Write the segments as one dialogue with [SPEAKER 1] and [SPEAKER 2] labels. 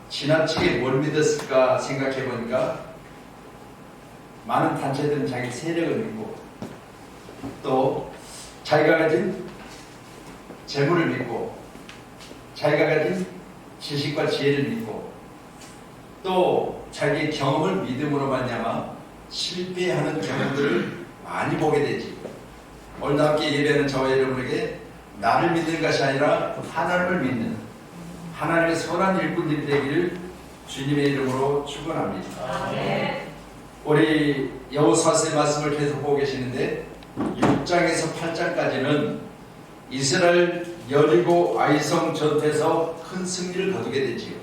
[SPEAKER 1] 지나치게 뭘 믿었을까 생각해 보니까 많은 단체들은 자기 세력을 믿고 또 자기가 가진 재물을 믿고 자기가 가진 지식과 지혜를 믿고 또 자기의 경험을 믿음으로 말미암아 실패하는 경우들을 많이 보게 되지. 오늘도 함께 예배하는 저와 여러분에게 나를 믿는 것이 아니라 하나님을 믿는 하나님의 선한 일꾼들이 되기를 주님의 이름으로 축원합니다.
[SPEAKER 2] 아멘.
[SPEAKER 1] 우리 여호수아서의 말씀을 계속 보고 계시는데 6장에서 8장까지는 이스라엘 여리고 아이성 전투에서 큰 승리를 거두게 되지요.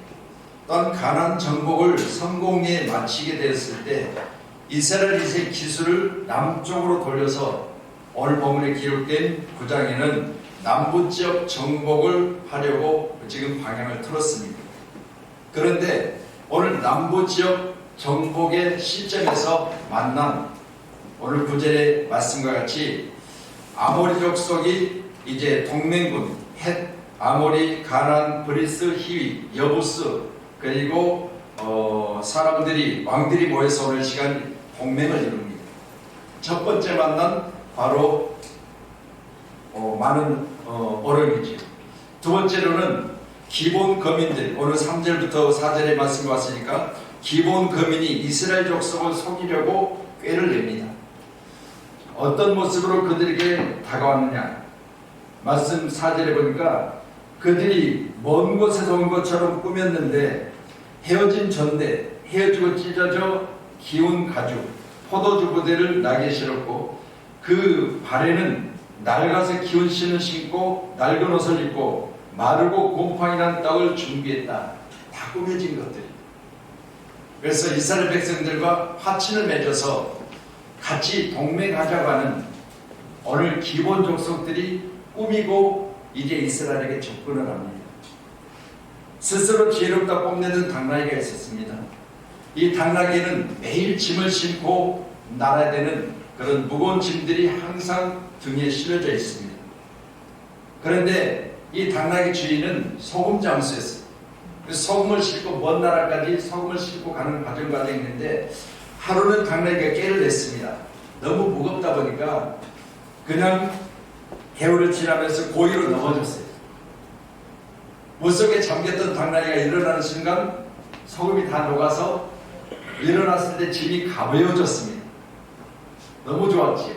[SPEAKER 1] 또한 가나안 정복을 성공에 마치게 되었을 때 이스라엘의 기술을 남쪽으로 돌려서 오늘 본문에 기록된 9장에는 남부지역 정복을 하려고 지금 방향을 틀었습니다. 그런데 오늘 남부지역 정복의 시점에서 만난 오늘 9절의 말씀과 같이 아모리 족속이 이제 동맹군 헷, 아모리, 가나안, 브리스, 히위, 여부스 그리고 사람들이 왕들이 모여서 오늘 시간 동맹을 이룹니다. 첫 번째 만난 바로 많은 어려움이죠. 두 번째로는 기본 거민들, 오늘 3절부터 4절의 말씀이 왔으니까 기본 거민이 이스라엘 족속을 속이려고 꾀를 냅니다. 어떤 모습으로 그들에게 다가왔느냐. 말씀 4절에 보니까 그들이 먼 곳에서 온 것처럼 꾸몄는데 헤어진 전대, 헤어지고 찢어져 기운 가죽, 포도주 부대를 나게 실었고 그 발에는 낡아서 기운 신을 신고 낡은 옷을 입고 마르고 곰팡이 난 떡을 준비했다. 다 꾸며진 것들이. 그래서 이스라엘 백성들과 화친을 맺어서 같이 동맹하자고 하는 오늘 기본 족속들이 꾸미고 이제 이스라엘에게 접근을 합니다. 스스로 지혜롭다 뽐내던 당나귀가 있었습니다. 이 당나귀는 매일 짐을 싣고 날아야 되는 그런 무거운 짐들이 항상 등에 실려져 있습니다. 그런데 이 당나귀 주인은 소금 장수였어요. 소금을 싣고 먼 나라까지 소금을 싣고 가는 과정이 있는데 하루는 당나귀가 깨를 냈습니다. 너무 무겁다 보니까 그냥 해우를 지나면서 고의로 넘어졌어요. 물속에 잠겼던 당나귀가 일어나는 순간 소금이 다 녹아서 일어났을 때 짐이 가벼워졌습니다. 너무 좋았지요.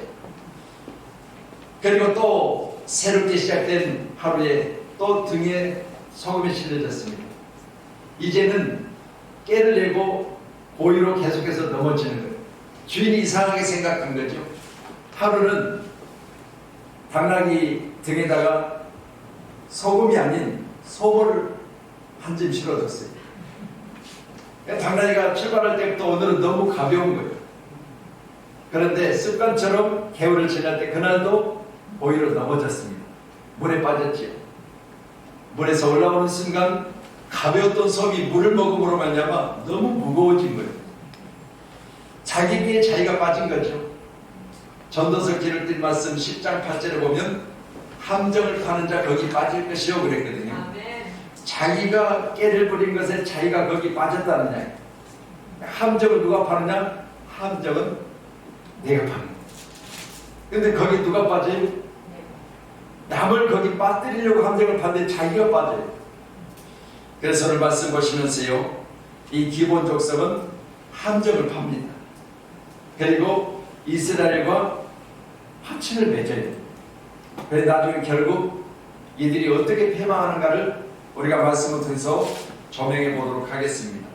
[SPEAKER 1] 그리고 또 새롭게 시작된 하루에 또 등에 소금이 실려졌습니다. 이제는 깨를 내고 고의로 계속해서 넘어지는 거예요. 주인이 이상하게 생각한 거죠. 하루는 당나귀 등에다가 소금이 아닌 소금을 한 짐 실어줬어요. 당나귀가 출발할 때부터 오늘은 너무 가벼운 거예요. 그런데 습관처럼 개울을 지날 때 그날도 오히려 넘어졌습니다. 물에 빠졌지요. 물에서 올라오는 순간 가벼웠던 솜이 물을 먹음으로 말미암아 너무 무거워진 거예요. 자기 위에 자기가 빠진 거죠. 전도서 기록된 말씀 10장 8절에 보면 함정을 파는 자 거기 빠질 것이요 그랬거든요. 자기가 깨를 부린 것에 자기가 거기 빠졌다는 이야기. 함정을 누가 파느냐? 함정은 내가 파는 거야. 근데 거기 누가 빠져요? 남을 거기 빠뜨리려고 함정을 파는데 자기가 빠져요. 그래서 오늘 말씀 보시면서요, 이 기본 족속은 함정을 팝니다. 그리고 이스라엘과 화친을 맺어요. 그래서 나중에 결국 이들이 어떻게 패망하는가를 우리가 말씀을 통해서 조명해 보도록 하겠습니다.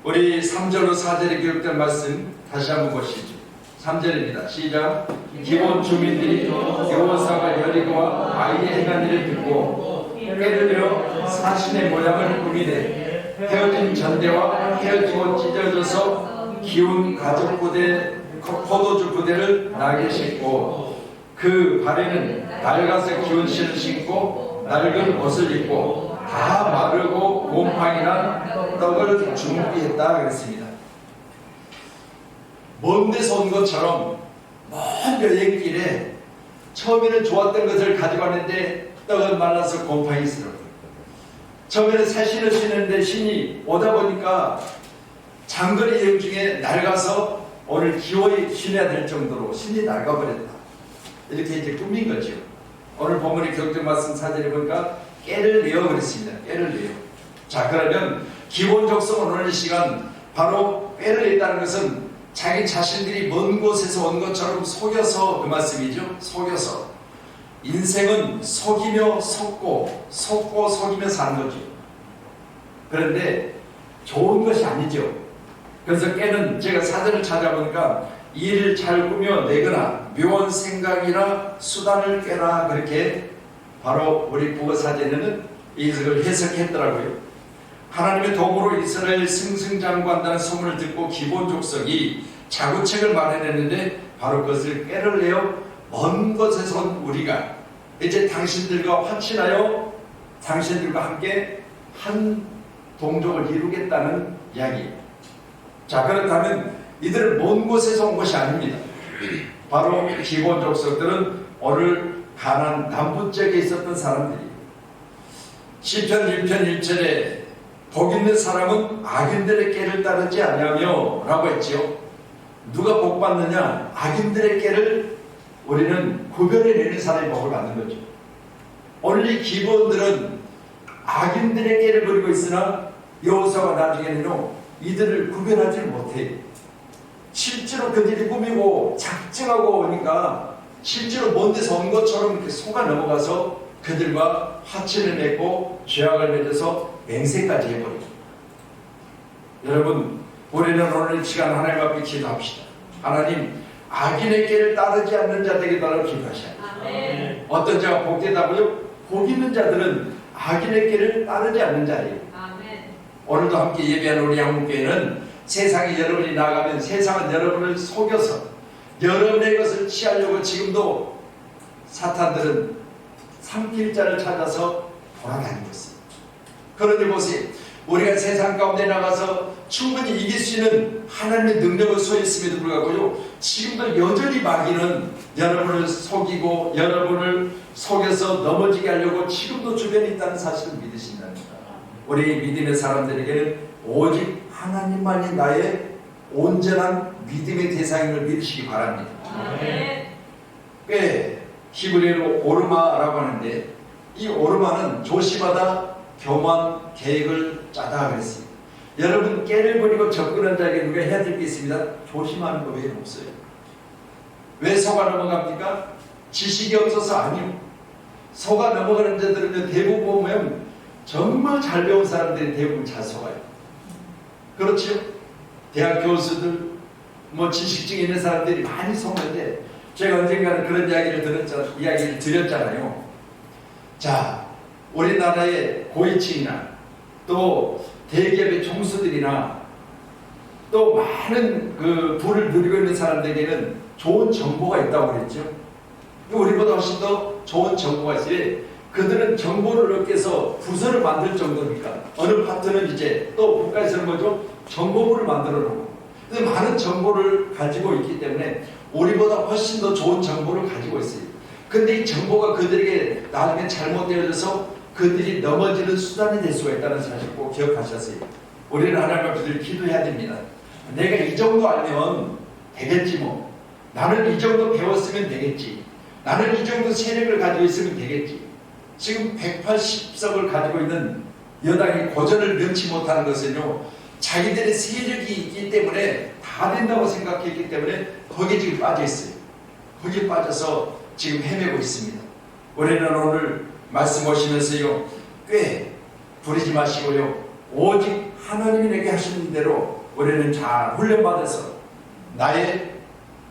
[SPEAKER 1] 우리 3절로 4절에 기록된 말씀 다시 한번 보시죠. 3절입니다. 시작. 기본 주민들이 여호사가 여리고와 아이의 행한 일을 듣고 꾀를 들여 사신의 모양을 꾸미되 헤어진 전대와 헤어지고 찢어져서 기운 가죽 부대 포도주 부대를 나게 신고 그 발에는 낡아서 기운 신을 신고 낡은 옷을 입고 다 마르고 곰팡이 난 떡을 준비했다 그랬습니다. 먼 데서 온 것처럼 먼 여행길에 처음에는 좋았던 것을 가지고 왔는데 떡은 말라서 곰팡이스러워. 처음에는 새신을 신었는데 신이 오다 보니까 장거리 여행 중에 낡아서 오늘 기어이 신어야 될 정도로 신이 낡아버렸다. 이렇게 이제 꾸민 거죠. 오늘 본문의 경전 말씀 사전에 보니까 깨를 내어 그랬습니다. 깨를 내어. 자, 그러면 기본 적성은 오늘 이 시간 바로 깨를 냈다는 것은 자기 자신들이 먼 곳에서 온 것처럼 속여서 그 말씀이죠. 속여서. 인생은 속이며 속고 속이며 사는 거죠. 그런데 좋은 것이 아니죠. 그래서 깨는 제가 사전을 찾아보니까 일을 잘 꾸며 내거나 묘한 생각이나 수단을 깨라, 그렇게 바로 우리 국어 사전에는 이것을 해석했더라고요. 하나님의 도구로 이스라엘 승승장구한다는 소문을 듣고 기본 족속이 자구책을 마련했는데 바로 그것을 깨를 내어 먼 곳에서 온 우리가 이제 당신들과 화친하여 당신들과 함께 한 동족을 이루겠다는 이야기예요. 자, 그렇다면 이들은 먼 곳에서 온 것이 아닙니다. 바로 기본 족속들은 오늘 가나안 남부 지역에 있었던 사람들이에요. 시편 1편 1절에 복 있는 사람은 악인들의 깨를 따르지 아니하며 라고 했지요. 누가 복 받느냐? 악인들의 깨를 우리는 구별해내는 사람이 복을 받는 거죠. 오늘 이 기본들은 악인들의 깨를 부리고 있으나 여호수아가 나중에는요, 이들을 구별하지 못해요. 실제로 그들이 꾸미고 작정하고 오니까 실제로 먼 데서 온 것처럼 이렇게 속아 넘어가서 그들과 화친을 맺고 죄악을 맺어서 맹세까지 해버리죠. 여러분, 우리는 오늘 이 시간 하나님 앞에 기도합시다. 하나님, 악인의 길을 따르지 않는 자 되게 달라고 기도하셔야 돼요. 어떤 자가 복되다고요? 복 있는 자들은 악인의 길을 따르지 않는 자예요. 아멘. 오늘도 함께 예배하는 우리 양문교회는 세상에 여러분이 나가면 세상은 여러분을 속여서 여러분의 것을 취하려고 지금도 사탄들은 삼킬 자를 찾아서 돌아다니고 있습니다. 그런데 보세요. 우리가 세상 가운데 나가서 충분히 이길 수 있는 하나님의 능력을 소유했음에도 불구하고요, 지금도 여전히 마귀는 여러분을 속이고 여러분을 속여서 넘어지게 하려고 지금도 주변에 있다는 사실을 믿으신답니다. 우리 믿음의 사람들에게는 오직 하나님만이 나의 온전한 믿음의 대상임을 믿으시기 바랍니다. 꽤 히브리어로 오르마라고 하는데, 이 오르마는 조심하다, 교만, 계획을 짜다 그랬습니다. 여러분, 깨를 버리고 접근한 자에게 누가 해야 될 게 있습니다. 조심하는 거 외에는 없어요. 왜 속아 넘어갑니까? 지식이 없어서 아니요. 속아 넘어가는 자들은 대부분 보면 정말 잘 배운 사람들이 대부분 잘 속아요. 그렇죠? 대학 교수들, 지식증 있는 사람들이 많이 속는데, 제가 언젠가는 그런 이야기를 드렸잖아요. 자, 우리나라의 고위층이나 또 대기업의 총수들이나 또 많은 그 부를 누리고 있는 사람들에게는 좋은 정보가 있다고 그랬죠. 우리보다 훨씬 더 좋은 정보가 있어요. 그들은 정보를 얻기 위해서 부서를 만들 정도니까 어느 파트는 이제 또 국가에서는 뭐죠? 정보부를 만들어 놓고, 많은 정보를 가지고 있기 때문에 우리보다 훨씬 더 좋은 정보를 가지고 있어요. 근데 이 정보가 그들에게 나중에 잘못되어져서 그들이 넘어지는 수단이 될 수가 있다는 사실 꼭 기억하셨어요. 우리는 하나님 앞에 늘 기도해야 됩니다. 내가 이 정도 알면 되겠지 뭐. 나는 이 정도 배웠으면 되겠지. 나는 이 정도 세력을 가지고 있으면 되겠지. 지금 180석을 가지고 있는 여당이 고전을 면치 못하는 것은요, 자기들의 세력이 있기 때문에 다 된다고 생각했기 때문에 거기에 지금 빠져 있어요. 거기에 빠져서 지금 헤매고 있습니다. 우리는 오늘 말씀 보시면서요, 꽤 부리지 마시고요, 오직 하나님이 내게 하시는 대로 우리는 잘 훈련받아서 나의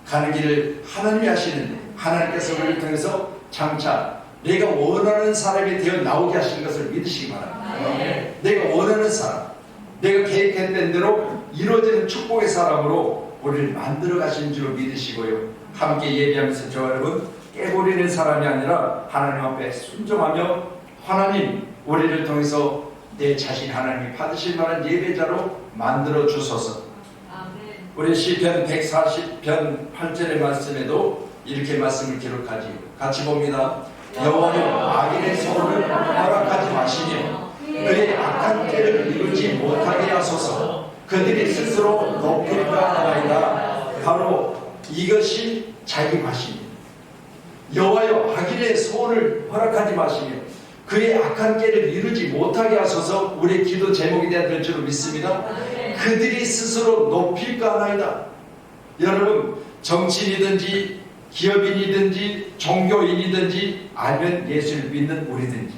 [SPEAKER 1] 가는 길을 하나님이 하시는데, 하나님께서 우리를 통해서 장차 내가 원하는 사람이 되어 나오게 하시는 것을 믿으시기 바랍니다. 내가 원하는 사람, 내가 계획했던 대로 이루어지는 축복의 사람으로 우리를 만들어 가시는 줄 믿으시고요, 함께 예배하면서 저와 여러분 깨버리는 사람이 아니라 하나님 앞에 순종하며 하나님, 우리를 통해서 내 자신 하나님이 받으실 만한 예배자로 만들어 주소서. 우리 시편 140편 8절의 말씀에도 이렇게 말씀을 기록하지요. 같이 봅니다. 여호와여, 악인의 소원을 허락하지 마시며 그의 악한 때를 이루지 못하게 하소서. 그들이 스스로 높일까 하나이다. 바로 이것이 자기 과신입니다. 여호와여 악인의 소원을 허락하지 마시며 그의 악한 깨를 이루지 못하게 하소서. 우리의 기도 제목이 될 줄로 믿습니다. 그들이 스스로 높일까 하나이다. 여러분, 정치인이든지 기업인이든지 종교인이든지 아니면 예수를 믿는 우리든지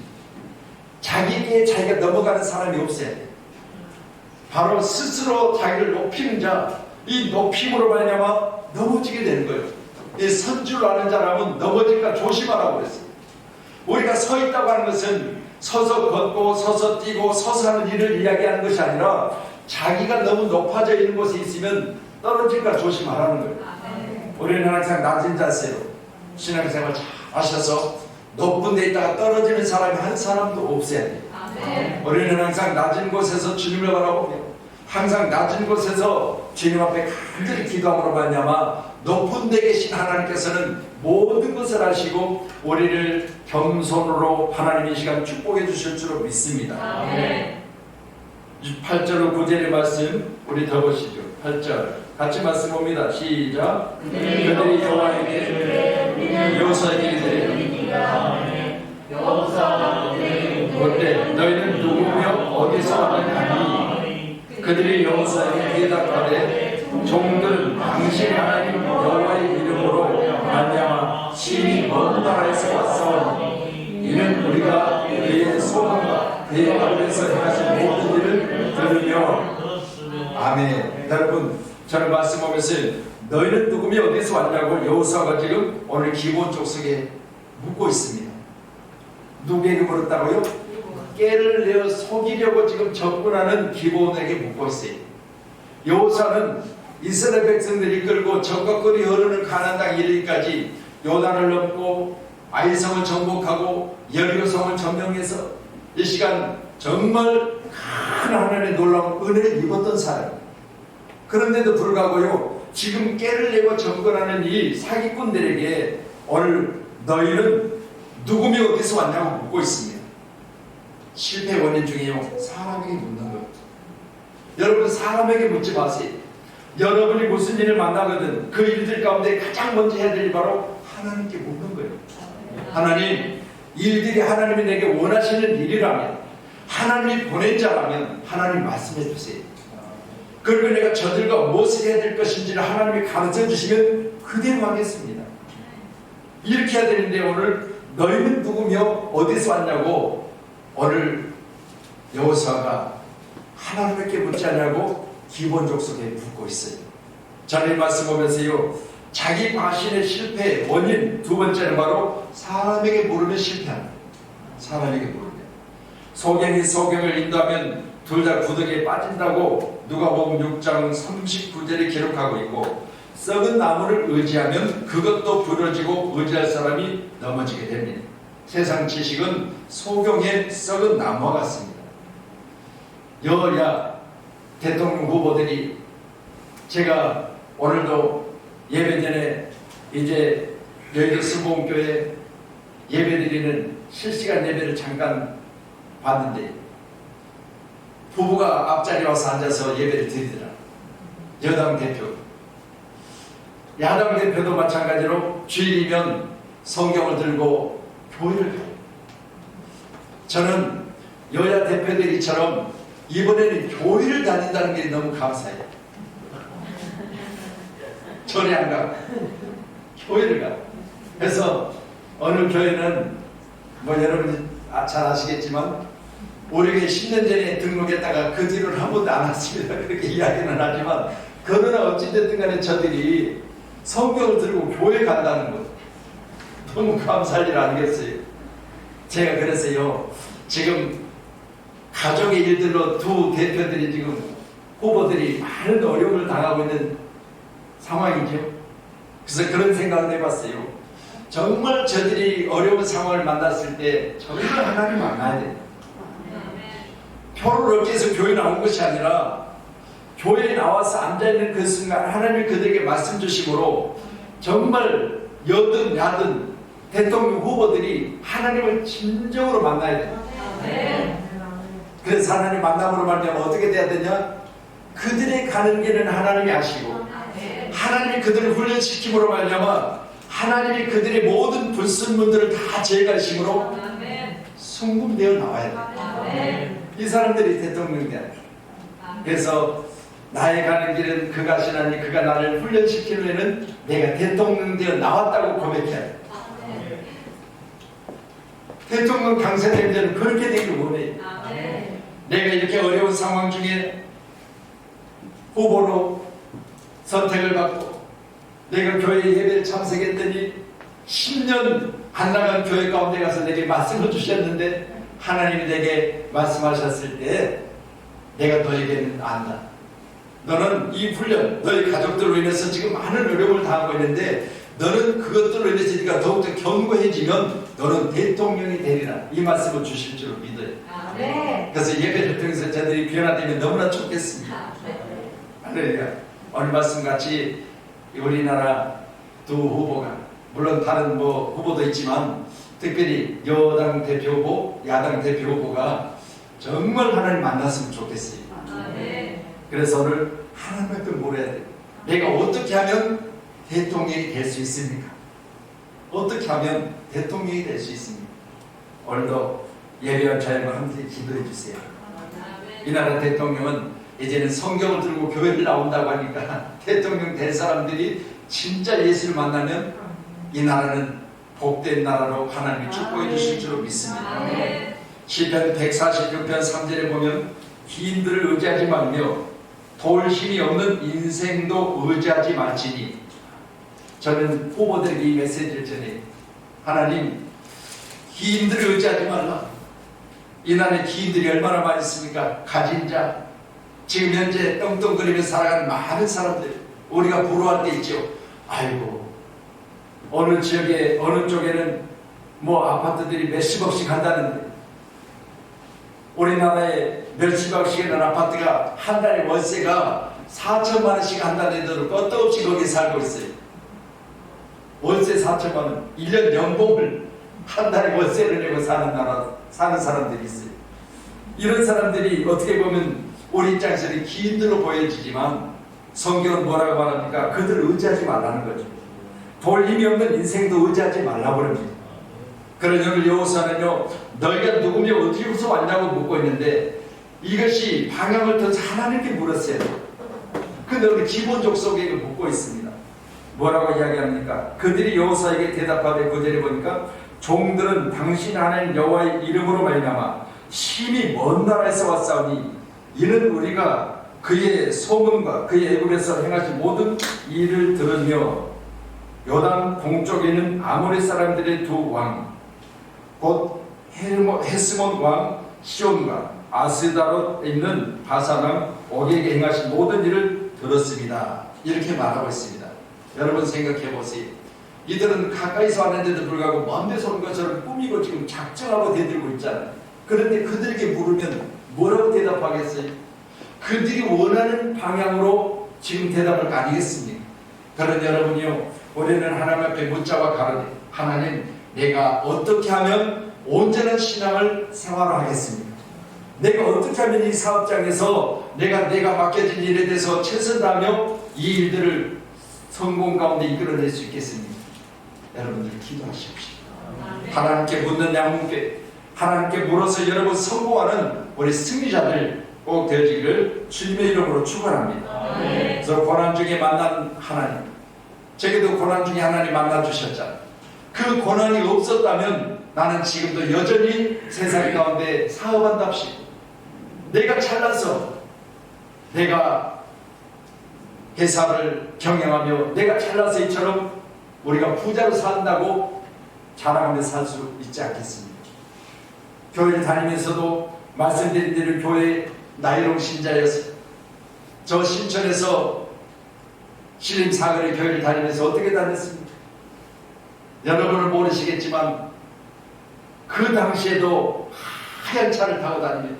[SPEAKER 1] 자기에게 자기가 넘어가는 사람이 없어야 돼요. 바로 스스로 자기를 높이는 자, 이 높임으로 말미암아 넘어지게 되는 거예요. 이 선줄 아는 자라면 넘어질까 조심하라고 그랬어요. 우리가 서 있다고 하는 것은 서서 걷고 서서 뛰고 서서 하는 일을 이야기하는 것이 아니라 자기가 너무 높아져 있는 곳에 있으면 떨어질까 조심하라는 거예요. 우리는 항상 낮은 자세로 신앙생활 잘 하셔서 높은 데 있다가 떨어지는 사람이 한 사람도 없어야 돼요. 우리는 항상 낮은 곳에서 주님을 바라보며 항상 낮은 곳에서 주님 앞에 간절히 기도함으로 말미암아 높은 데 계신 하나님께서는 모든 것을 아시고 우리를 겸손으로 하나님의 시간 축복해 주실 줄로 믿습니다. 8절로 9절의 말씀 우리 더 보시죠. 8절 같이 말씀 봅니다. 시작. 그들이 여호와에게 여호사에게 그때 너희는 누구며 어디서 왔느냐니 그들이 여호사에게 대답하되 종들은 당신 하나님 여호와의 이름으로 말미암아 심히 먼 나라에서 왔사오니 이는 우리가 그의 소망과 그의 앞에서 행하신 모든 일을 들으며 아멘. 여러분, 저는 말씀하면서 너희는 누구며 어디서 왔냐고 여호사가 지금 오늘 기본적 속에 묻고 있습니다. 누구에게 물었다고요? 깨를 내어 속이려고 지금 접근하는 기본에게 묻고 있어요. 여호사는 이스라엘 백성들이 끌고 적과 꿀이 흐르는 가나안 땅 이르기까지 요단을 넘고 아이성을 정복하고 여리고성을 점령해서 이 시간 정말 큰 하나님의 놀라운 은혜를 입었던 사람. 그런데도 불구하고요, 지금 깨를 내고 접근하는 이 사기꾼들에게 오늘 너희는 누구며 어디서 왔냐고 묻고 있습니다. 실패 원인 중에요, 사람에게 묻는 거예요. 여러분, 사람에게 묻지 마세요. 여러분이 무슨 일을 만나거든 그 일들 가운데 가장 먼저 해야 될 일이 바로 하나님께 묻는 거예요. 하나님, 일들이 하나님이 내게 원하시는 일이라면, 하나님이 보낸 자라면 하나님 말씀해 주세요. 그리고 내가 저들과 무엇을 해야 될 것인지를 하나님이 가르쳐 주시면 그대로 하겠습니다. 이렇게 해야 되는데 오늘 너희는 누구며 어디서 왔냐고 오늘 여호수아가 하나님께 묻지 않냐고 기본적 속에 묻고 있어요. 저는 이 말씀 보면서요, 자기 과신의 실패의 원인 두 번째는 바로 사람에게 물으면 실패한다. 사람에게 물으면 소경이 소경을 인도하면 둘 다 구덩이에 빠진다고 누가복음 6장 39절에 기록하고 있고, 썩은 나무를 의지하면 그것도 부러지고 의지할 사람이 넘어지게 됩니다. 세상 지식은 소경의 썩은 나무와 같습니다. 여야 대통령 후보들이, 제가 오늘도 예배 전에 이제 여의도 수봉교회 예배드리는 실시간 예배를 잠깐 봤는데 부부가 앞자리에 와서 앉아서 예배를 드리더라. 여당 대표, 야당 대표도 마찬가지로 주일이면 성경을 들고 교회를 가요. 저는 여야 대표들이처럼 이번에는 교회를 다닌다는 게 너무 감사해요. 절에 안 가고 교회를 가요. 그래서 어느 교회는 뭐 여러분이 잘 아시겠지만 우리에게 10년 전에 등록했다가 그 뒤로는 한 번도 안 왔습니다. 그렇게 이야기는 하지만, 그러나 어찌됐든 간에 저들이 성경을 들고 교회 간다는 것 너무 감사할 일 아니겠어요? 제가 그래서요, 지금 가족의 일들로 두 대표들이 지금 후보들이 많은 어려움을 당하고 있는 상황이죠. 그래서 그런 생각을 해봤어요. 정말 저들이 어려운 상황을 만났을 때 정말 하나님 만나야 돼요. 표를 얻기 위해서 교회에 나온 것이 아니라 교회에 나와서 앉아있는 그 순간 하나님이 그들에게 말씀 주심으로 정말 여든 야든 대통령 후보들이 하나님을 진정으로 만나야 돼요. 그래서 하나님 만남으로 말미암아 어떻게 돼야 되냐? 그들의 가는 길은 하나님이 아시고 하나님이 그들을 훈련시킴으로 말미암아 하나님이 그들의 모든 불순물들을 다 제거하심으로 순금되어 나와야 돼. 이 사람들이 대통령이야. 그래서 나의 가는 길은 그가 하시나니 그가 나를 훈련시키려는 내가 대통령 되어 나왔다고 고백해야 돼. 대통령 당선된 자는 그렇게 되기를 원해. 내가 이렇게 어려운 상황 중에 후보로 선택을 받고 내가 교회 예배를 참석했더니 10년 안 나간 교회 가운데 가서 내게 말씀을 주셨는데 하나님이 내게 말씀하셨을 때 내가 너에게는 안다. 너는 이 훈련, 너희 가족들로 인해서 지금 많은 어려움을 당하고 있는데 너는 그것들로 인해서 네가 더욱더 견고해지면 너는 대통령이 되리라. 이 말씀을 주실 줄 믿어요. 그래서 예배를 통해서 저들이 변화되면 너무나 좋겠습니다. 할렐루야. 오늘 말씀같이 우리나라 두 후보가 물론 다른 후보도 있지만 특별히 여당 대표 후보, 야당 대표 후보가 정말 하나님 만났으면 좋겠어요. 그래서 오늘 하나님께 물어야 돼요. 내가 어떻게 하면 대통령이 될 수 있습니까? 어떻게 하면 대통령이 될 수 있습니까? 오늘도 예배와 자유와 함께 기도해 주세요. 이 나라 대통령은 이제는 성경을 들고 교회를 나온다고 하니까 대통령 될 사람들이 진짜 예수를 만나면 이 나라는 복된 나라로 하나님이 축복해 주실 줄로 믿습니다. 시편 146편 3절에 보면 기인들을 의지하지 말며 도울 힘이 없는 인생도 의지하지 말지니. 저는 후보들에게 이 메시지를 전해요. 하나님, 기인들을 의지하지 말라. 이 나라에 기인들이 얼마나 많이 있습니까? 가진 자, 지금 현재 떵떵거리며 살아가는 많은 사람들, 우리가 부러워할 때 있죠. 아이고, 어느 지역에 어느 쪽에는 아파트들이 몇십억씩 한다는데 우리나라에 몇십억씩 하는 아파트가 한 달에 월세가 4천만 원씩 한다는 데도 껐도없이 거기에 살고 있어요. 월세 4천만 원, 1년 연봉을 한 달에 월세를 내고 사는 사람들이 있어요. 이런 사람들이 어떻게 보면 우리 입장에서는 기인들로 보여지지만 성경은 뭐라고 말합니까? 그들을 의지하지 말라는 거죠. 돌 힘이 없는 인생도 의지하지 말라고 그럽니다. 그런 여기 여호수아는요, 너희가 누구며 어디서 왔냐고 묻고 있는데 이것이 방향을 더 하나님께 물었어요. 근데 우리 기본적 속에 묻고 있습니다. 뭐라고 이야기합니까? 그들이 여호수아에게 대답하되 9절에 보니까 종들은 당신 하나님 여호와의 이름으로 말미암아 심히 먼 나라에서 왔사오니 이는 우리가 그의 소문과 그의 애굽에서 행하신 모든 일을 들으며 요단 동쪽에 있는 아모리 사람들의 두 왕 곧 헤스몬 왕 시온과 아스다롯에 있는 바산 왕 옥에게 행하신 모든 일을 들었습니다. 이렇게 말하고 있습니다. 여러분 생각해 보세요. 이들은 가까이서 왔는데도 불구하고 먼 데서 온 것처럼 꾸미고 지금 작정하고 대들고 있잖아요. 그런데 그들에게 물으면 뭐라고 대답하겠어요? 그들이 원하는 방향으로 지금 대답을 아니겠습니까? 그런 여러분이요, 우리는 하나님 앞에 묻자와 가로되 하나님, 내가 어떻게 하면 온전한 신앙을 생활화하겠습니까? 내가 어떻게 하면 이 사업장에서 내가 맡겨진 일에 대해서 최선 다하며 이 일들을 성공 가운데 이끌어낼 수 있겠습니까? 여러분들 기도하십시오. 하나님께 묻는 양문께 하나님께 물어서 여러분 성공하는 우리 승리자들 꼭 되어지기를 주님의 이름으로 축원합니다. 그래서 고난 중에 만난 하나님, 제게도 고난 중에 하나님 만나주셨잖아요. 그 고난이 없었다면 나는 지금도 여전히 세상 가운데 사업한답시고 내가 잘나서 내가 회사를 경영하며 내가 잘나서 이처럼 우리가 부자로 산다고 자랑하며 살 수 있지 않겠습니까? 교회를 다니면서도 말씀드린 대로 교회 나이롱 신자였어요. 저 신천에서 신림사거리 교회를 다니면서 어떻게 다녔습니까? 여러분은 모르시겠지만 그 당시에도 하얀 차를 타고 다니며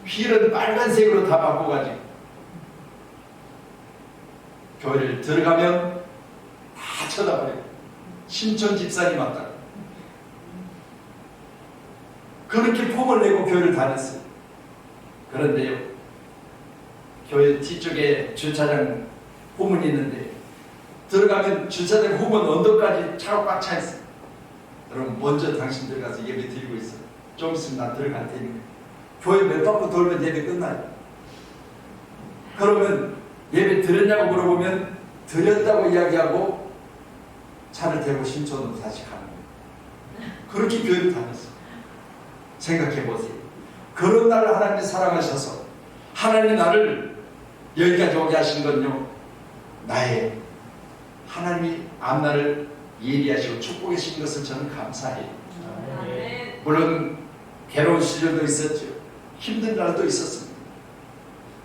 [SPEAKER 1] 휠은 빨간색으로 다 바꿔가지고 교회를 들어가면 다 쳐다봐요. 신천 집사님 왔다. 그렇게 폼을 내고 교회를 다녔어요. 그런데요, 교회 뒤쪽에 주차장 후문이 있는데 들어가면 주차장 후문 언덕까지 차가 꽉 차 있어요. 여러분, 먼저 당신들 가서 예배 드리고 있어요. 좀 있으면 나 들어갈 테니까. 교회 몇 바퀴 돌면 예배 끝나요. 그러면 예배 드렸냐고 물어보면 드렸다고 이야기하고 차를 대고 신촌으로 다시 가는 거예요. 그렇게 교회를 다녔어요. 생각해 보세요. 그런 나를 하나님이 사랑하셔서 하나님이 나를 여기까지 오게 하신 건요, 나의 하나님이 앞날을 예비하시고 축복해 주신 것을 저는 감사해요. 물론 괴로운 시절도 있었죠. 힘든 날도 있었습니다.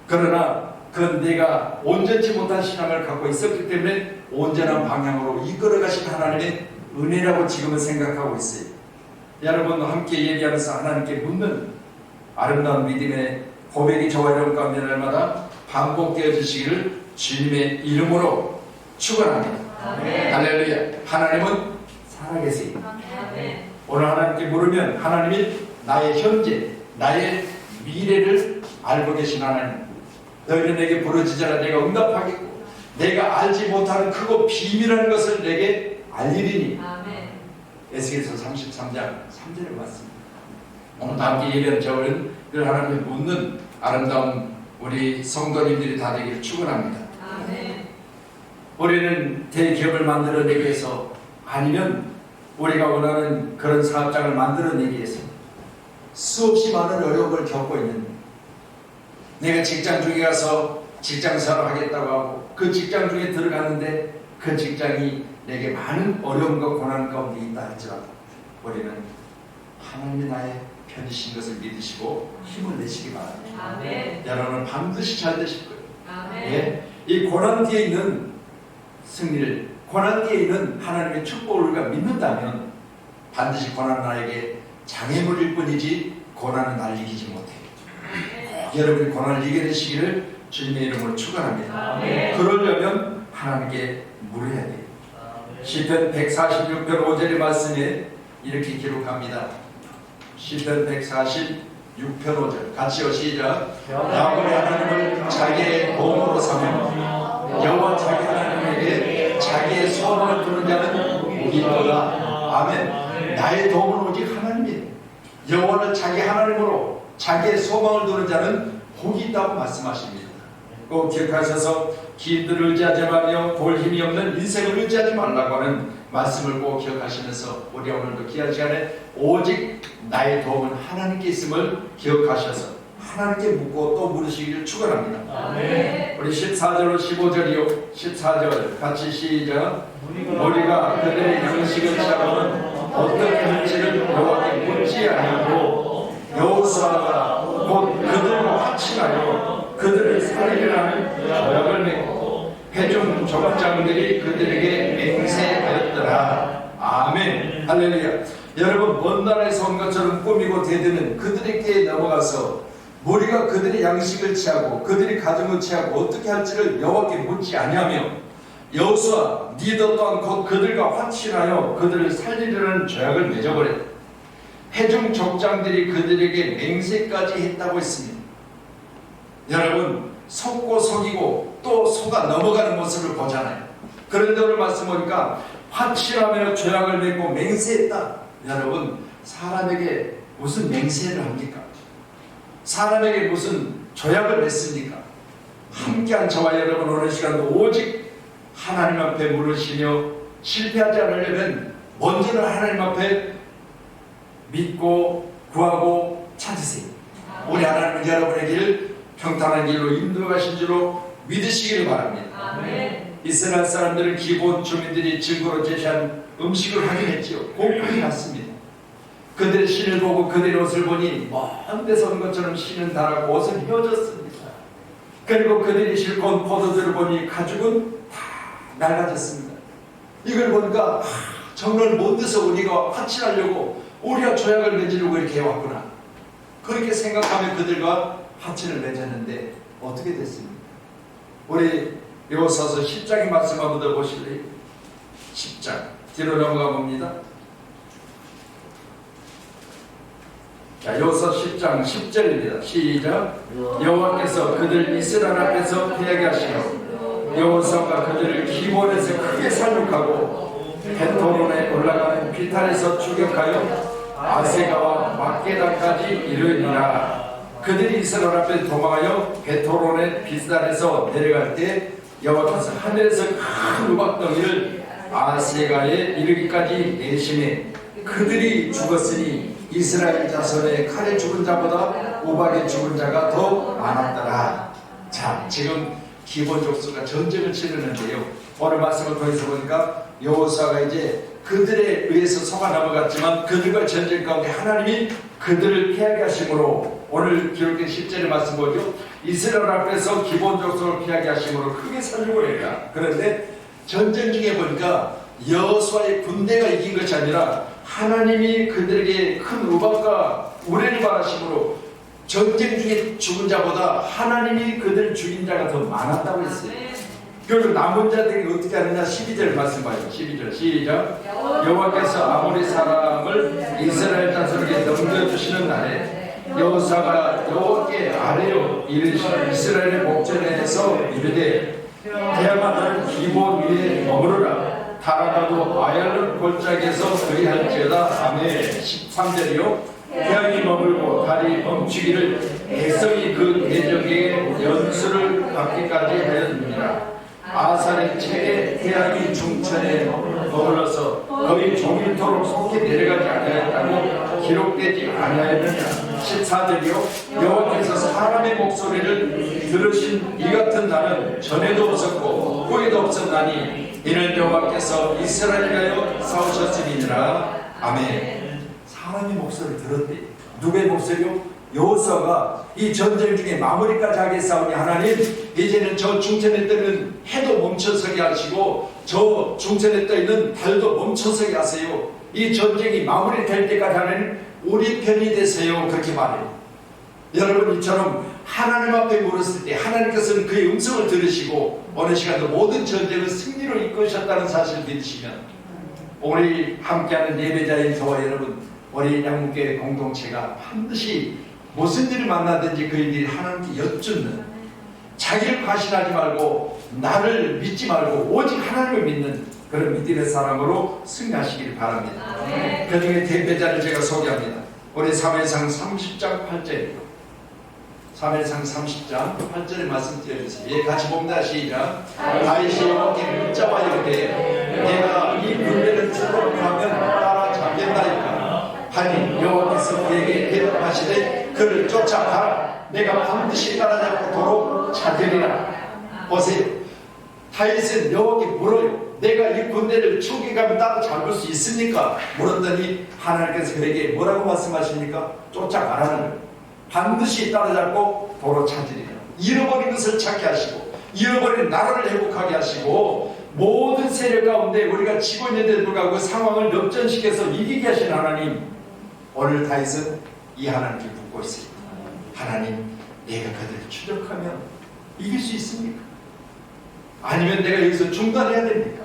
[SPEAKER 1] 그러나 그건 내가 온전치 못한 신앙을 갖고 있었기 때문에 온전한 방향으로 이끌어 가신 하나님의 은혜라고 지금은 생각하고 있어요. 여러분, 함께 예배하면서 하나님께 묻는 아름다운 믿음의 고백이 저와 여러분 가운데 날마다 반복되어 주시기를 주님의 이름으로 축원합니다. 할렐루야. 하나님은 살아계세요. 오늘 하나님께 물으면 하나님이 나의 현재, 나의 미래를 알고 계신 하나님. 너희는 내게 부르짖으라 내가 응답하겠고 내가 알지 못하는 크고 비밀한 것을 내게 알리리니. 에스겔서 33장 3절에 맞습니다. 오늘 함께 예배한 저는 늘 하나님을 묻는 아름다운 우리 성도님들이 다 되기를 축원합니다. 우리는 대기업을 만들어내기 위해서, 아니면 우리가 원하는 그런 사업장을 만들어내기 위해서 수없이 많은 어려움을 겪고 있는데, 내가 직장 중에 가서 직장생활을 하겠다고 하고 그 직장 중에 들어갔는데 그 직장이 내게 많은 어려움과 고난 가운데 있다 할지라도 우리는 하나님이 나의 편이신 것을 믿으시고 힘을 내시기 바랍니다. 여러분은 반드시 잘 되실 거예요. 예? 이 고난 뒤에 있는 승리를, 고난 뒤에 있는 하나님의 축복을 우리가 믿는다면 반드시 고난은 나에게 장애물일 뿐이지 고난은 날 이기지 못해요. 여러분이 고난을 이겨내시기를 주님의 이름으로 축원합니다. 그러려면 하나님께 물어야 돼요. 시편 146편 5절의 말씀에 이렇게 기록합니다. 시편 146편 5절 같이요, 시작. 야곱의 하나님을 자기의 도움으로 삼으며 여호와 자기 하나님에게 자기의 소망을 두는 자는 복이 있도다. 아멘. 나의 도움은 오직 하나님이에요. 여호와를 자기 하나님으로 자기의 소망을 두는 자는 복이 있다고 말씀하십니다. 꼭 기억하셔서 기인들을 의지하지 말며 볼 힘이 없는 인생을 의지하지 말라고 하는 말씀을 꼭 기억하시면서 우리 오늘도 귀한 시간에 오직 나의 도움은 하나님께 있음을 기억하셔서 하나님께 묻고 또 물으시기를 축원합니다. 우리 14절로 15절이요. 14절 같이 시작. 우리가 그들의 양식을 취하고는 어떻게 할지를 여호와께 묻지 아니하고 여호수아가 곧 그들과 합친하여 그들을 살리라는 조약을 맺고 회중 족장들이 그들에게 맹세하였더라. 아멘. 할렐루야. 여러분, 먼 나라에서 온 것처럼 꾸미고 대드는 그들에게 넘어가서 우리가 그들의 양식을 취하고 그들의 가정을 취하고 어떻게 할지를 여호와께 묻지 아니하며 여호수아 니더 또한 곧 그들과 화친하여 그들을 살리려는 조약을 맺어버렸다. 회중 족장들이 그들에게 맹세까지 했다고 했습니다. 여러분, 속고 속이고 또 속아 넘어가는 모습을 보잖아요. 그런데 오늘 말씀 보니까 화친하며 조약을 맺고 맹세했다. 여러분, 사람에게 무슨 맹세를 합니까? 사람에게 무슨 조약을 맺습니까? 함께한 저와 여러분 오늘 시간도 오직 하나님 앞에 물으시며 실패하지 않으려면 먼저는 하나님 앞에 믿고 구하고 찾으세요. 우리 하나님은 여러분의 길을 평탄한 길로 인도하신 줄로 믿으시기를 바랍니다. 이스라엘 사람들은 기본 주민들이 증거로 제시한 음식을 확인했지요. 곱하기 났습니다. 그들의 신을 보고 그들의 옷을 보니 먼 데서 온 것처럼 신은 다라고 옷은 휘어졌습니다. 그리고 그들이 싣고 온 포도들을 보니 가죽은 다 낡아졌습니다. 이걸 보니까 정말 먼 데서 우리가 화친하려고 우리가 조약을 맺으려고 이렇게 해왔구나. 그렇게 생각하며 그들과 화친을 맺었는데 어떻게 됐습니까? 우리 여호수아서 10장의 말씀 한번 더 보실래요? 10장 뒤로 넘어가 봅니다. 자, 여호수아 10장 10절입니다. 시작. 여호와께서 그들 이스라엘 앞에서 피하게 하시며 여호수아가 그들을 기본에서 크게 살육하고 벳호론에 올라가는 비탈에서 추격하여 아세가와 막게다까지 이르니라. 그들이 이스라엘 앞에 도망하여 벳호론의 비탈에서 내려갈 때 여호와께서 하늘에서 큰 우박덩이를 아세가에 이르기까지 내심에 그들이 죽었으니 이스라엘 자손의 칼에 죽은 자보다 우박에 죽은 자가 더 많았더라. 자, 지금 기본 족수가 전쟁을 치르는데요. 오늘 말씀을 통해서 보니까 여호수아가 이제 그들에 의해서 속아 넘어갔지만 그들과 전쟁 가운데 하나님이 그들을 피하게 하심으로 오늘 기록된 10절의 말씀 보죠. 이스라엘 앞에서 기본 족속을 피하게 하심으로 크게 살육을 해라. 그런데 전쟁 중에 보니까 여호수아의 군대가 이긴 것이 아니라 하나님이 그들에게 큰 우박과 우레를 바라심으로 전쟁 중에 죽은 자보다 하나님이 그들 죽인 자가 더 많았다고 했어요. 결국 남은 자들이 어떻게 하느냐 12절 말씀 봐요. 12절 시작. 여호와께서 아모리 사람을 이스라엘 자손에게 넘겨주시는 날에 여호수아가 여호와께 아뢰어 이르시되 이스라엘의 목전에서 이르되 대마다는 기본 위에 머무르라. 다라가도 아얄론 골짜기에서 그리할지어다. 아멘. 13절이요. 태양이 머물고 달이 멈추기를 백성이 그 대적에게 연수를 받기까지 하였느니라. 아살의 책에 태양이 중천에 머물러서 거의 종일토록 속히 내려가지 아니하였다고 기록되지 아니하였느냐. 14절이요. 여호와께서 사람의 목소리를 들으신 이 같은 날은 전에도 없었고 후에도 없었나니 이는 여호와께서 이스라엘을 위하여 싸우셨음이니라. 아멘. 사람의 목소리를 들었대. 누구의 목소리요? 여호수아가 이 전쟁 중에 마무리까지 하게 싸우니 하나님 이제는 저 중천에 떠있는 해도 멈춰서게 하시고 저 중천에 떠있는 달도 멈춰서게 하세요. 이 전쟁이 마무리될 때까지 하나님 우리 편이 되세요. 그렇게 말해요. 여러분 이처럼 하나님 앞에 물었을 때 하나님께서는 그의 음성을 들으시고 어느 시간도 모든 전쟁을 승리로 이끄셨다는 사실을 믿으시면 우리 함께하는 예배자인 저와 여러분 우리 양문교회 공동체가 반드시 무슨 일을 만나든지 그 일이 하나님께 여쭙는 자기를 과신하지 말고 나를 믿지 말고 오직 하나님을 믿는 그런 믿음의 사람으로 승리하시기를 바랍니다. 그 중에 대표자를 제가 소개합니다. 우리 사무엘상 30장 8절입니다. 사무엘상 30장 8절의 말씀 띄워주세요. 예, 같이 봅니다. 시작. 다윗이 여호와께 묻자와 이르되 내가 이 군대를 추격하면 따라잡겠나이까 하니 여호와께서 그에게 대답하시되 그를 쫓아가라. 내가 반드시 따라잡고 도로 찾으리라. 보세요. 다윗은 여호와께 물어요. 내가 이 군대를 추격하면 따라잡을 수 있습니까? 물었더니 하나님께서 그에게 뭐라고 말씀하십니까? 쫓아가라는 거예요. 반드시 따라잡고 도로 찾으리라. 잃어버린 것을 찾게 하시고 잃어버린 나라를 회복하게 하시고 모든 세력 가운데 우리가 지고 있는데도 불구하고 상황을 역전시켜서 이기게 하신 하나님, 오늘 다윗은 이 하나님께 묻고 있습니다. 하나님, 내가 그들을 추적하면 이길 수 있습니까? 아니면 내가 여기서 중단해야 됩니까?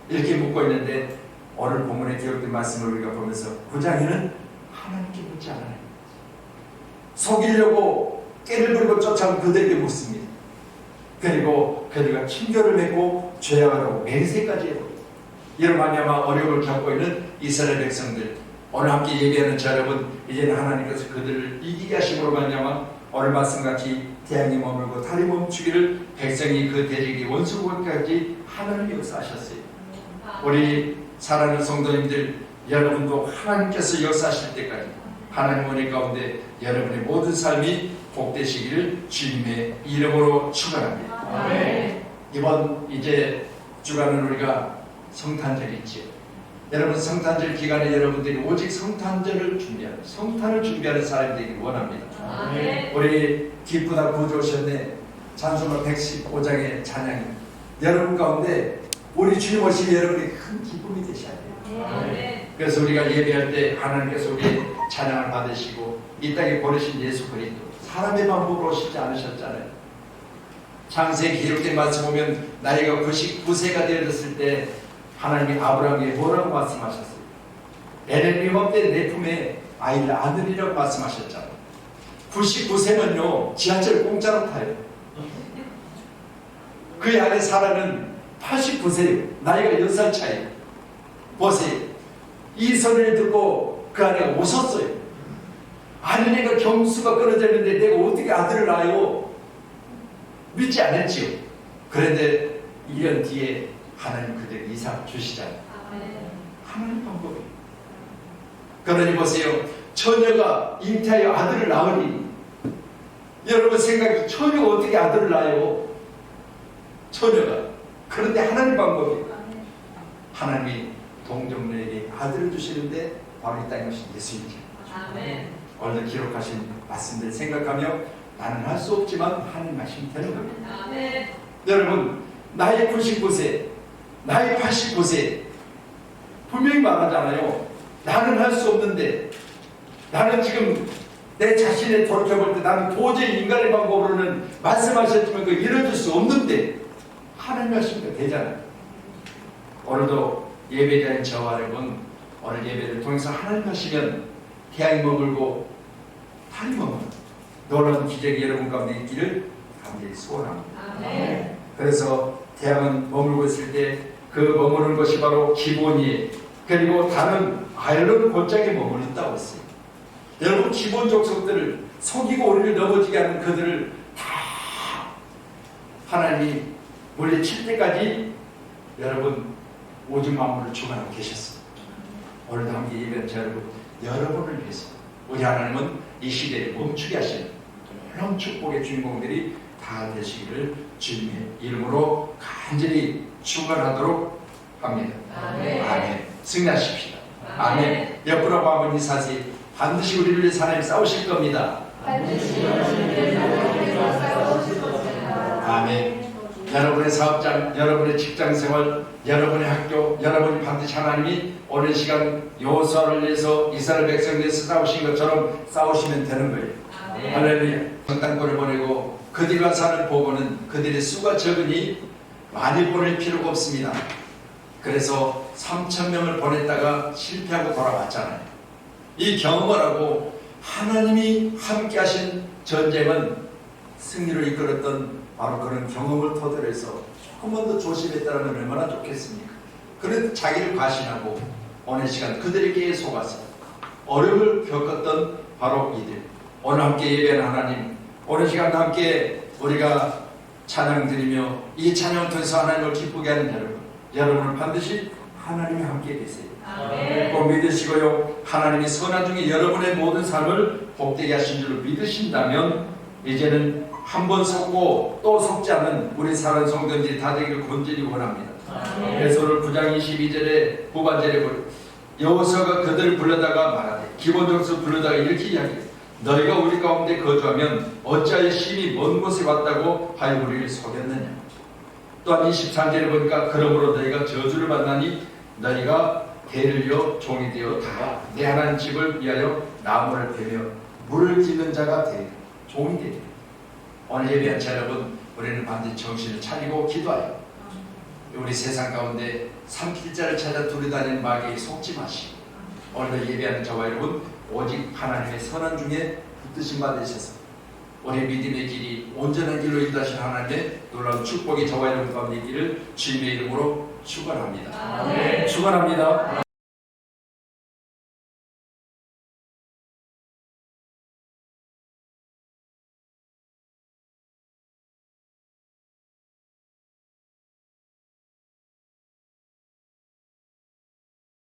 [SPEAKER 1] 이렇게 묻고 있는데 오늘 본문에 기록된 말씀을 우리가 보면서 9장에는 하나님께 묻지 않아요. 속이려고 깨를 부리고 쫓아온 그들에게 묻습니다. 그리고 그들과 친교를 맺고 죄악하라고 맹세까지 해요. 이런 말미암아 어려움을 겪고 있는 이스라엘 백성들, 오늘 함께 예배하는 저 여러분, 이제는 하나님께서 그들을 이기게 하심으로 말미암아 오늘 말씀같이 태양이 머물고 달이 멈추기를 백성이 그 대적이 원수국까지 하나님이 역사하셨어요. 우리 사랑하는 성도님들, 여러분도 하나님께서 역사하실 때까지 하나님 은혜 가운데 여러분의 모든 삶이 복되시기를 주님의 이름으로 축원합니다. 아멘. 이번 이제 주간은 우리가 성탄절이 있죠. 여러분 성탄절 기간에 여러분들이 오직 성탄절을 준비하는, 성탄을 준비하는 사람이 되기를 원합니다. 아멘. 우리 기쁘다 구주 오셨네 찬송가 115장의 찬양이 여러분 가운데 우리 주님 오시면 여러분이 큰 기쁨이 되셔야 돼요. 아멘. 그래서 우리가 예배할 때 하나님께서 우리 찬양을 받으시고 이 땅에 보내신 예수 그리스도 사람의 방법으로 오시지 않으셨잖아요. 창세기 기록된 말씀 보면 나이가 99세가 되었을 때 하나님이 아브라함에게 뭐라고 말씀하셨어요? 에덴 림업 때 내 품에 아이를 아들이라고 말씀하셨잖아요. 99세면요 지하철 공짜로 타요. 그 안에 사람은 89세예요. 나이가 10살 차이. 보세요. 이 소리를 듣고 그 아내가 웃었어요. 아니 내가 경수가 끊어졌는데 내가 어떻게 아들을 낳아요? 믿지 않았지요. 그런데 1년 뒤에 하나님 그들 이삭 주시잖아요. 하나님 방법이에요. 그러니 보세요. 처녀가 잉태하여 아들을 낳으니 여러분 생각해 처녀가 어떻게 아들을 낳아요? 처녀가. 그런데 하나님 방법이에요. 하나님이 동정녀에게 아들을 주시는데 바로 이 땅에 오신 예수님이죠. 오늘 기록하신 말씀들 생각하며 나는 할 수 없지만 하나님 하시면 되는 겁니다. 여러분 나이 99세 나이 89세 분명히 말하잖아요. 나는 할 수 없는데 나는 지금 내 자신을 돌이켜볼 때 나는 도저히 인간의 방법으로는 말씀하셨지만 그 이뤄줄 수 없는데 하나님 하시니까 되잖아요. 오늘도 예배자인 저와 여러분 오늘 예배를 통해서 하나님 하시면 태양이 머물고 달이 머물고 놀라운 기적이 여러분 가운데 있기를 간절히 소원합니다. 그래서 태양은 머물고 있을 때 그 머무는 것이 바로 기본이에요. 그리고 달은 아일론 곧장에 머무른다고 했어요. 여러분 기본 족속들을 속이고 우리를 넘어지게 하는 그들을 다 하나님이 물리칠 때까지 여러분 오직 마음으로 주관하고 계셨습니다. 오늘도 함께 예배한 여러분을 위해서 우리 하나님은 이 시대를 멈추게 하시는 놀라운 축복의 주인공들이 다 되시기를 주님의 이름으로 간절히 축원하도록 합니다. 아멘. 승리하십시다. 아멘. 옆으로 한번 인사하세요. 반드시 우리를 위해 하나님 싸우실 겁니다. 아멘. 여러분의 사업장, 여러분의 직장생활, 여러분의 학교, 여러분이 반드시 하나님이 오늘 시간 여호수아를 위해서 이스라엘 백성을 위해서 싸우신 것처럼 싸우시면 되는 거예요. 할렐루야. 땅굴을 보내고 그들과 사는 보고는 그들의 수가 적으니 많이 보낼 필요가 없습니다. 그래서 3,000명을 보냈다가 실패하고 돌아왔잖아요. 이 경험을 하고 하나님이 함께 하신 전쟁은 승리를 이끌었던 바로 그런 경험을 토대로 해서 조금만 더 조심했다면 얼마나 좋겠습니까? 그런데 자기를 과신하고 오늘 시간 그들에게 속아서 어려움을 겪었던 바로 이들. 오늘 함께 예배하는 하나님, 오늘 시간 함께 우리가 찬양 드리며 이 찬양을 통해서 하나님을 기쁘게 하는 여러분을 반드시 하나님이 함께 계세요. 꼭 믿으시고요. 하나님이 선한 중에 여러분의 모든 삶을 복되게 하신 줄 믿으신다면 이제는 한 번 속고 또 속지 않은 우리 사랑 성도들이 다 되기를 간절히 원합니다. 그래서 오늘 9장 22절에 후반절에 여호수아가 그들을 불러다가 말하되 기본적으로 불러다가 이렇게 이야기해요. 너희가 우리 가운데 거주하면 어찌하여 심히 먼 곳에 왔다고 하여 우리를 속였느냐. 또한 23절에 보니까 그러므로 너희가 저주를 받나니 너희가 대를 이어 종이 되어 다 내 하나님 집을 위하여 나무를 베며 물을 기는 자가 되리라. 종이 되리라. 오늘 예배한 자 여러분, 우리는 반드시 정신을 차리고 기도하여 우리 세상 가운데 삼킬자를 찾아 두루다니는 마귀에 속지 마시고 오늘도 예배하는 저와 여러분 오직 하나님의 선한 중에 붙드신 바 되셔서 우리 믿음의 길이 온전한 길로 인도하신 하나님의 놀라운 축복이 저와 여러분 가운데 있기를 주님의 이름으로 축원합니다. 축원합니다.